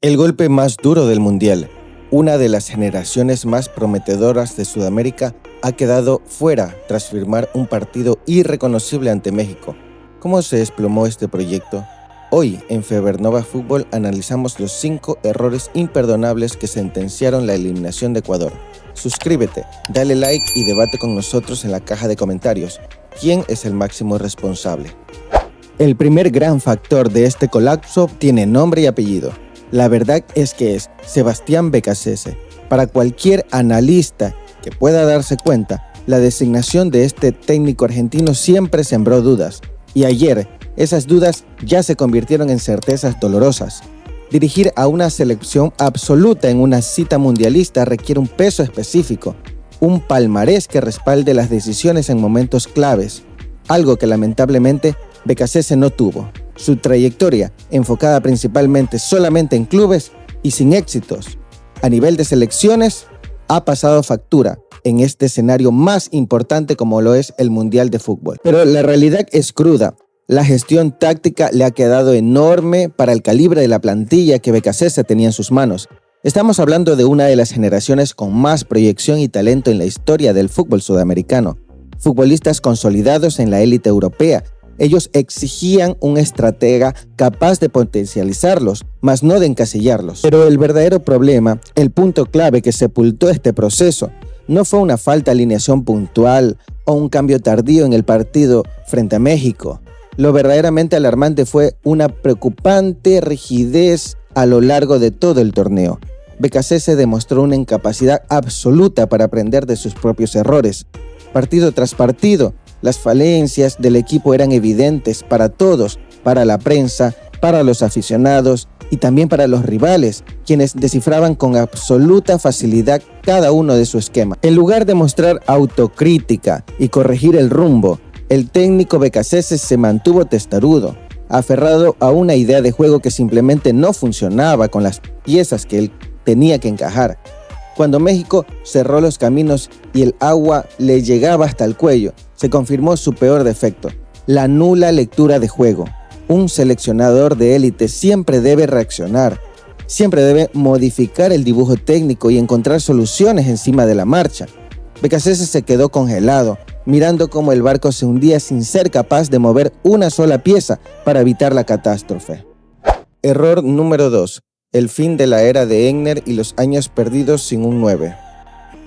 El golpe más duro del Mundial, una de las generaciones más prometedoras de Sudamérica, ha quedado fuera tras firmar un partido irreconocible ante México. ¿Cómo se desplomó este proyecto? Hoy, en Febernova Fútbol, analizamos los 5 errores imperdonables que sentenciaron la eliminación de Ecuador. Suscríbete, dale like y debate con nosotros en la caja de comentarios. ¿Quién es el máximo responsable? El primer gran factor de este colapso tiene nombre y apellido. La verdad es que es Sebastián Beccacece. Para cualquier analista que pueda darse cuenta, la designación de este técnico argentino siempre sembró dudas. Y ayer, esas dudas ya se convirtieron en certezas dolorosas. Dirigir a una selección absoluta en una cita mundialista requiere un peso específico, un palmarés que respalde las decisiones en momentos claves, algo que lamentablemente Beccacece no tuvo. Su trayectoria, enfocada principalmente solamente en clubes y sin éxitos a nivel de selecciones, ha pasado factura en este escenario más importante como lo es el Mundial de Fútbol. Pero la realidad es cruda. La gestión táctica le ha quedado enorme para el calibre de la plantilla que Beccacece tenía en sus manos. Estamos hablando de una de las generaciones con más proyección y talento en la historia del fútbol sudamericano. Futbolistas consolidados en la élite europea. Ellos exigían un estratega capaz de potencializarlos, mas no de encasillarlos. Pero el verdadero problema, el punto clave que sepultó este proceso, no fue una falta de alineación puntual o un cambio tardío en el partido frente a México. Lo verdaderamente alarmante fue una preocupante rigidez a lo largo de todo el torneo. Beccacece demostró una incapacidad absoluta para aprender de sus propios errores. Partido tras partido, las falencias del equipo eran evidentes para todos, para la prensa, para los aficionados y también para los rivales, quienes descifraban con absoluta facilidad cada uno de su esquema. En lugar de mostrar autocrítica y corregir el rumbo, el técnico Beccacece se mantuvo testarudo, aferrado a una idea de juego que simplemente no funcionaba con las piezas que él tenía que encajar. Cuando México cerró los caminos y el agua le llegaba hasta el cuello, se confirmó su peor defecto, la nula lectura de juego. Un seleccionador de élite siempre debe reaccionar, siempre debe modificar el dibujo técnico y encontrar soluciones encima de la marcha. Beccacece se quedó congelado, mirando cómo el barco se hundía sin ser capaz de mover una sola pieza para evitar la catástrofe. Error número 2. El fin de la era de Egner y los años perdidos sin un 9.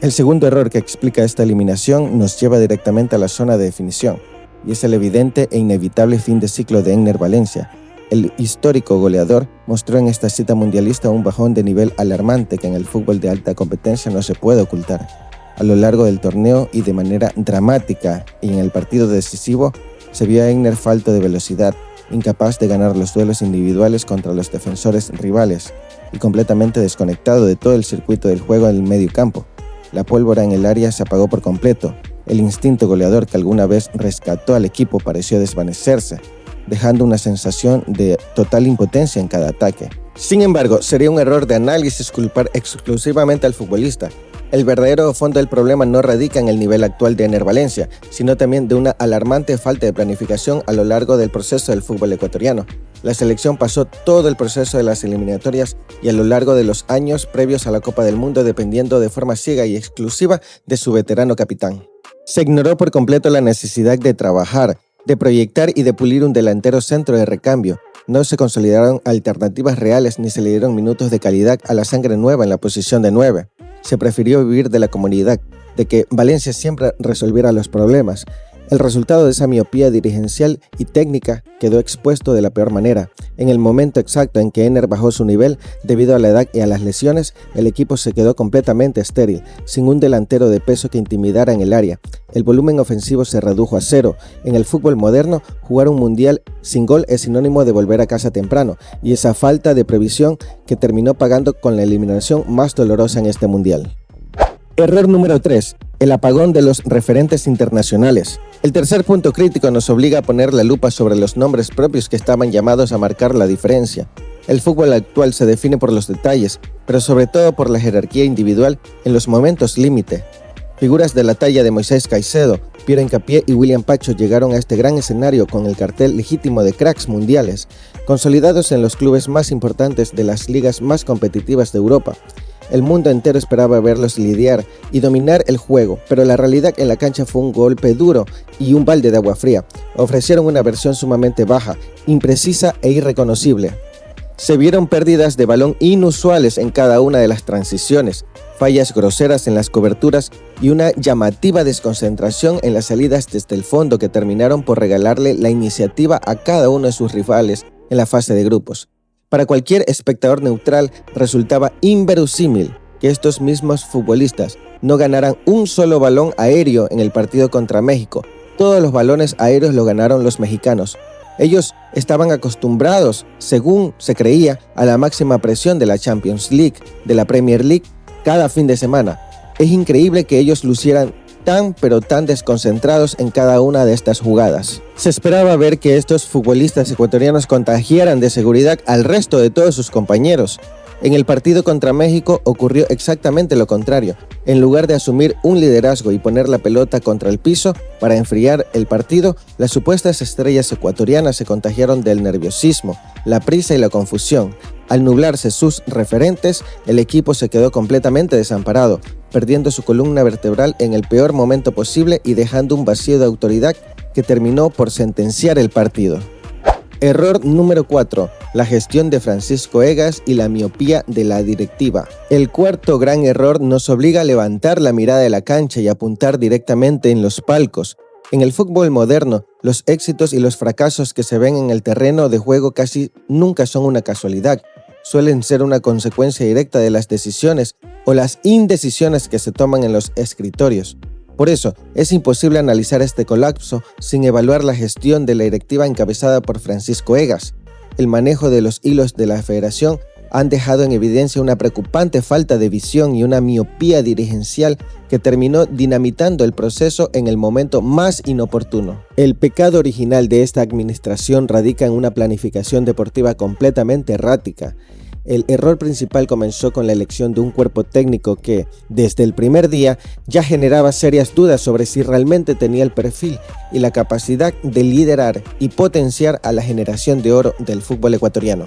El segundo error que explica esta eliminación nos lleva directamente a la zona de definición, y es el evidente e inevitable fin de ciclo de Egner Valencia. El histórico goleador mostró en esta cita mundialista un bajón de nivel alarmante que en el fútbol de alta competencia no se puede ocultar. A lo largo del torneo y de manera dramática y en el partido decisivo, se vio a Egner falto de velocidad, incapaz de ganar los duelos individuales contra los defensores rivales y completamente desconectado de todo el circuito del juego en el medio campo. La pólvora en el área se apagó por completo. El instinto goleador que alguna vez rescató al equipo pareció desvanecerse, dejando una sensación de total impotencia en cada ataque. Sin embargo, sería un error de análisis culpar exclusivamente al futbolista. El verdadero fondo del problema no radica en el nivel actual de Egner Valencia, sino también de una alarmante falta de planificación a lo largo del proceso del fútbol ecuatoriano. La selección pasó todo el proceso de las eliminatorias y a lo largo de los años previos a la Copa del Mundo dependiendo de forma ciega y exclusiva de su veterano capitán. Se ignoró por completo la necesidad de trabajar, de proyectar y de pulir un delantero centro de recambio. No se consolidaron alternativas reales ni se le dieron minutos de calidad a la sangre nueva en la posición de 9. Se prefirió vivir de la comodidad, de que Valencia siempre resolviera los problemas. El resultado de esa miopía dirigencial y técnica quedó expuesto de la peor manera. En el momento exacto en que Egner bajó su nivel, debido a la edad y a las lesiones, el equipo se quedó completamente estéril, sin un delantero de peso que intimidara en el área. El volumen ofensivo se redujo a 0. En el fútbol moderno, jugar un mundial sin gol es sinónimo de volver a casa temprano, y esa falta de previsión que terminó pagando con la eliminación más dolorosa en este mundial. Error número 3. El apagón de los referentes internacionales. El tercer punto crítico nos obliga a poner la lupa sobre los nombres propios que estaban llamados a marcar la diferencia. El fútbol actual se define por los detalles, pero sobre todo por la jerarquía individual en los momentos límite. Figuras de la talla de Moisés Caicedo, Piero Hincapié y William Pacho llegaron a este gran escenario con el cartel legítimo de cracks mundiales, consolidados en los clubes más importantes de las ligas más competitivas de Europa. El mundo entero esperaba verlos lidiar y dominar el juego, pero la realidad en la cancha fue un golpe duro y un balde de agua fría. Ofrecieron una versión sumamente baja, imprecisa e irreconocible. Se vieron pérdidas de balón inusuales en cada una de las transiciones, fallas groseras en las coberturas y una llamativa desconcentración en las salidas desde el fondo que terminaron por regalarle la iniciativa a cada uno de sus rivales en la fase de grupos. Para cualquier espectador neutral resultaba inverosímil que estos mismos futbolistas no ganaran un solo balón aéreo en el partido contra México. Todos los balones aéreos lo ganaron los mexicanos. Ellos estaban acostumbrados, según se creía, a la máxima presión de la Champions League, de la Premier League, cada fin de semana. Es increíble que ellos lucieran tan desconcentrados en cada una de estas jugadas. Se esperaba ver que estos futbolistas ecuatorianos contagiaran de seguridad al resto de todos sus compañeros. En el partido contra México ocurrió exactamente lo contrario. En lugar de asumir un liderazgo y poner la pelota contra el piso para enfriar el partido, las supuestas estrellas ecuatorianas se contagiaron del nerviosismo, la prisa y la confusión. Al nublarse sus referentes, el equipo se quedó completamente desamparado, perdiendo su columna vertebral en el peor momento posible y dejando un vacío de autoridad que terminó por sentenciar el partido. Error número 4. La gestión de Francisco Egas y la miopía de la directiva. El cuarto gran error nos obliga a levantar la mirada de la cancha y apuntar directamente en los palcos. En el fútbol moderno, los éxitos y los fracasos que se ven en el terreno de juego casi nunca son una casualidad. Suelen ser una consecuencia directa de las decisiones o las indecisiones que se toman en los escritorios. Por eso, es imposible analizar este colapso sin evaluar la gestión de la directiva encabezada por Francisco Egas. El manejo de los hilos de la federación han dejado en evidencia una preocupante falta de visión y una miopía dirigencial que terminó dinamitando el proceso en el momento más inoportuno. El pecado original de esta administración radica en una planificación deportiva completamente errática. El error principal comenzó con la elección de un cuerpo técnico que, desde el primer día, ya generaba serias dudas sobre si realmente tenía el perfil y la capacidad de liderar y potenciar a la generación de oro del fútbol ecuatoriano.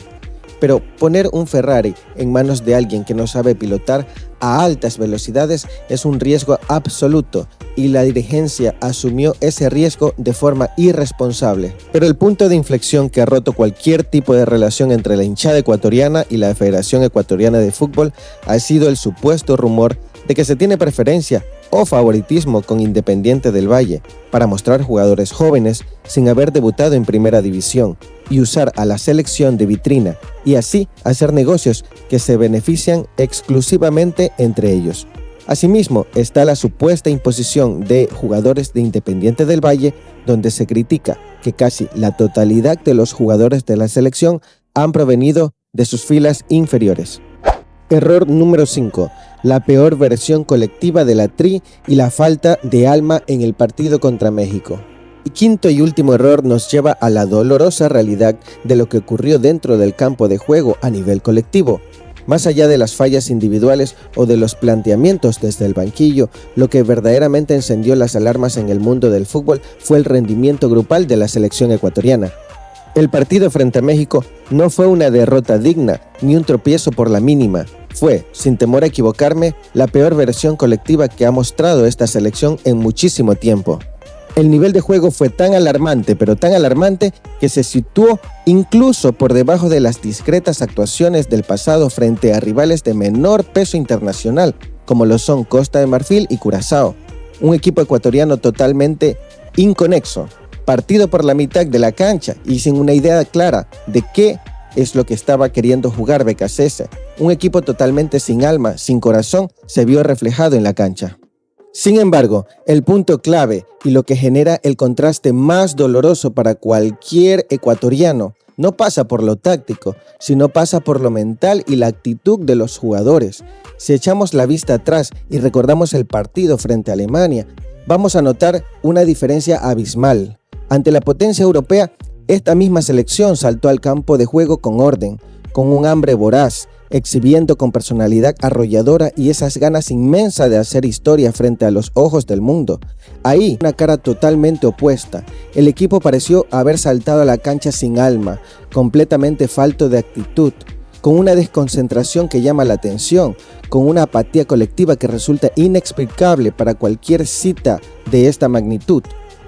Pero poner un Ferrari en manos de alguien que no sabe pilotar a altas velocidades es un riesgo absoluto y la dirigencia asumió ese riesgo de forma irresponsable. Pero el punto de inflexión que ha roto cualquier tipo de relación entre la hinchada ecuatoriana y la Federación Ecuatoriana de Fútbol ha sido el supuesto rumor de que se tiene preferencia o favoritismo con Independiente del Valle para mostrar jugadores jóvenes sin haber debutado en primera división y usar a la selección de vitrina y así hacer negocios que se benefician exclusivamente entre ellos. Asimismo, está la supuesta imposición de jugadores de Independiente del Valle, donde se critica que casi la totalidad de los jugadores de la selección han provenido de sus filas inferiores. Error número 5. La peor versión colectiva de la Tri y la falta de alma en el partido contra México. Y quinto y último error nos lleva a la dolorosa realidad de lo que ocurrió dentro del campo de juego a nivel colectivo. Más allá de las fallas individuales o de los planteamientos desde el banquillo, lo que verdaderamente encendió las alarmas en el mundo del fútbol fue el rendimiento grupal de la selección ecuatoriana. El partido frente a México no fue una derrota digna ni un tropiezo por la mínima. Fue, sin temor a equivocarme, la peor versión colectiva que ha mostrado esta selección en muchísimo tiempo. El nivel de juego fue tan alarmante, pero tan alarmante, que se situó incluso por debajo de las discretas actuaciones del pasado frente a rivales de menor peso internacional, como lo son Costa de Marfil y Curazao. Un equipo ecuatoriano totalmente inconexo, partido por la mitad de la cancha y sin una idea clara de qué es lo que estaba queriendo jugar BKSS. Un equipo totalmente sin alma, sin corazón, se vio reflejado en la cancha. Sin embargo, el punto clave y lo que genera el contraste más doloroso para cualquier ecuatoriano no pasa por lo táctico, sino pasa por lo mental y la actitud de los jugadores. Si echamos la vista atrás y recordamos el partido frente a Alemania, vamos a notar una diferencia abismal. Ante la potencia europea, esta misma selección saltó al campo de juego con orden, con un hambre voraz, exhibiendo con personalidad arrolladora y esas ganas inmensas de hacer historia frente a los ojos del mundo. Ahí, una cara totalmente opuesta. El equipo pareció haber saltado a la cancha sin alma, completamente falto de actitud, con una desconcentración que llama la atención, con una apatía colectiva que resulta inexplicable para cualquier cita de esta magnitud.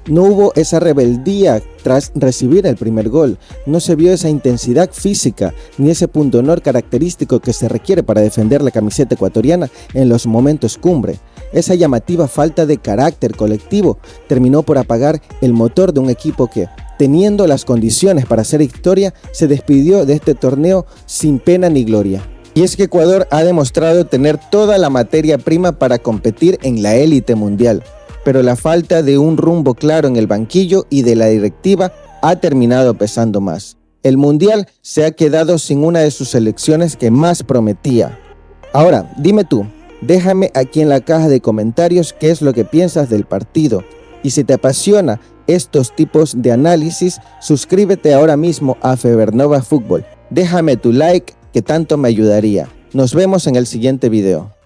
No hubo esa rebeldía tras recibir el primer gol, no se vio esa intensidad física ni ese pundonor característico que se requiere para defender la camiseta ecuatoriana en los momentos cumbre. Esa llamativa falta de carácter colectivo terminó por apagar el motor de un equipo que, teniendo las condiciones para hacer historia, se despidió de este torneo sin pena ni gloria. Y es que Ecuador ha demostrado tener toda la materia prima para competir en la élite mundial, pero la falta de un rumbo claro en el banquillo y de la directiva ha terminado pesando más. El Mundial se ha quedado sin una de sus selecciones que más prometía. Ahora, dime tú, déjame aquí en la caja de comentarios qué es lo que piensas del partido. Y si te apasiona estos tipos de análisis, suscríbete ahora mismo a Febernova Fútbol. Déjame tu like que tanto me ayudaría. Nos vemos en el siguiente video.